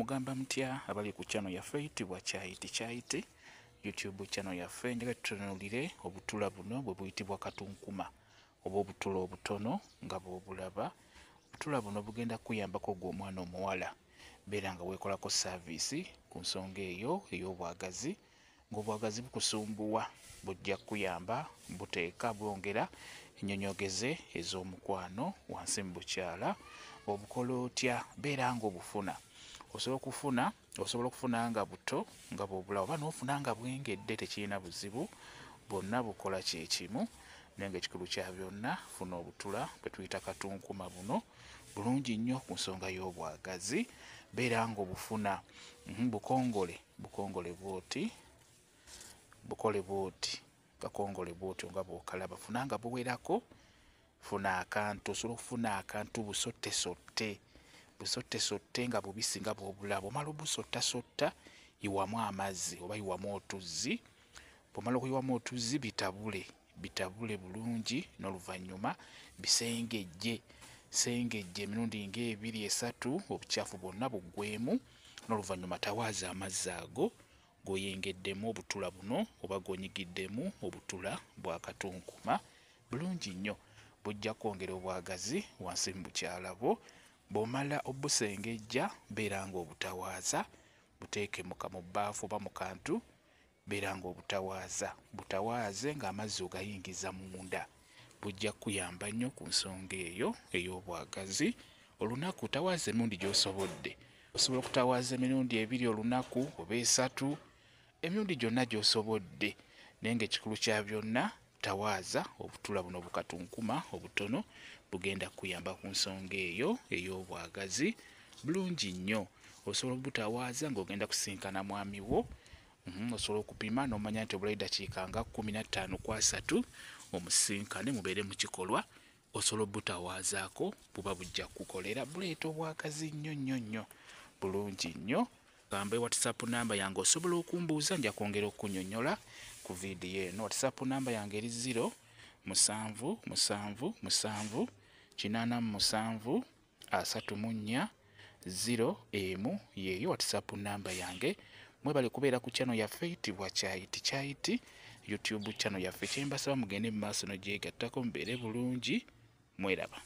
Mugamba mutya abali ku channel yaffe eyitibwa Kyayiti YouTube channel yaffe, njagala tutunuulire obutula buno bwe buyitibwa katunkuma oba obutula obutono nga bw'obulaba. Obutula buno bugenda kuyambako gwe omwana omuwala beera nga weekolako service ku nsonga eyo ey'obwagazi, ng'obwagazi bukusumbuwa bujja kuyamba buteeka bwongera ennyonyogeze ez'omukwano wansi mu bukyala. Obukola otya? Beera ng'obufuna. Osobola okufuna nga buto nga bw'obulaba, oba n'ofuna nga bwengedde tekirina buzibu, bwonna bukola kye kimu. Naye ng'ekikulu kya byonna, funa obutula bwe tuyita katunkuma buno, bulungi nnyo ku nsonga y'obwagazi. Beera ng'obufuna bukongole bw'oti, bukole bw'oti, kakongole bw'oti nga bw'okalaba. Funa nga buwerako, funa akantu. Osobola okufuna akantu busotte nga bubisi nga bw'obulaba. Omala obusottasotta, yiwamu amazzi oba yiwamu otuzzi. Bw'omala okuyiwamu otuzzi bitabule bulungi, n'oluvannyuma bisengejje emirundi ng'ebiri esatu, obukyafu bwonna buggwemu, n'oluvannyuma tawaaza amazzi ago g'oyengeddemu obutula buno oba g'onyigiddemu obutula bwa katunkuma. Bulungi nnyo, bujja kwongera obwagazi wansi mu bukyala bwo. Bw'omala obusengejja, beera ng'obutawaaza, buteeke mu bbaafu oba mu kantu, beera ng'obutawaaza. Butawaaze ng'amazzi ogayingiza munda. Bujja kuyamba nnyo ku nsonga eyo ey'obwagazi. Olunaku tawaaza emirundi gy'osobodde. Osobola okutawaaza emirundi 2 olunaku oba 3, emirundi gyonna gy'osobodde. Naye ng'ekikulu kya byonna, tawaaza obutula buno bukatunkuma obutono, bugenda kuyamba ku nsonga eyo ey'obwagazi. Bulungi nnyo. Osobola obutawaaza ng'ogenda kusinkana mwami wo. Osobola okupima n'omanya nti obulayo eddakiika nga 15 ku 3 omusinkane mubeere mu kikolwa. Osobola obutawaazaako, buba bujja kukolera, buleeta obwagazi nnyo. Bulungi nnyo. Gamba WhatsApp namba yange osobola okumbuuza, nja kwongera okunnyonnyola ku vidiyo eno. WhatsApp namba yange eri 0778734 yeeyo WhatsApp namba yange. Mwebale kubeera ku channel yaffe eyitibwa Kyayiti YouTube channel yaffe. Kyembasaba mugende mu maaso n'ogyegattako, mubeere bulungi, mweraba.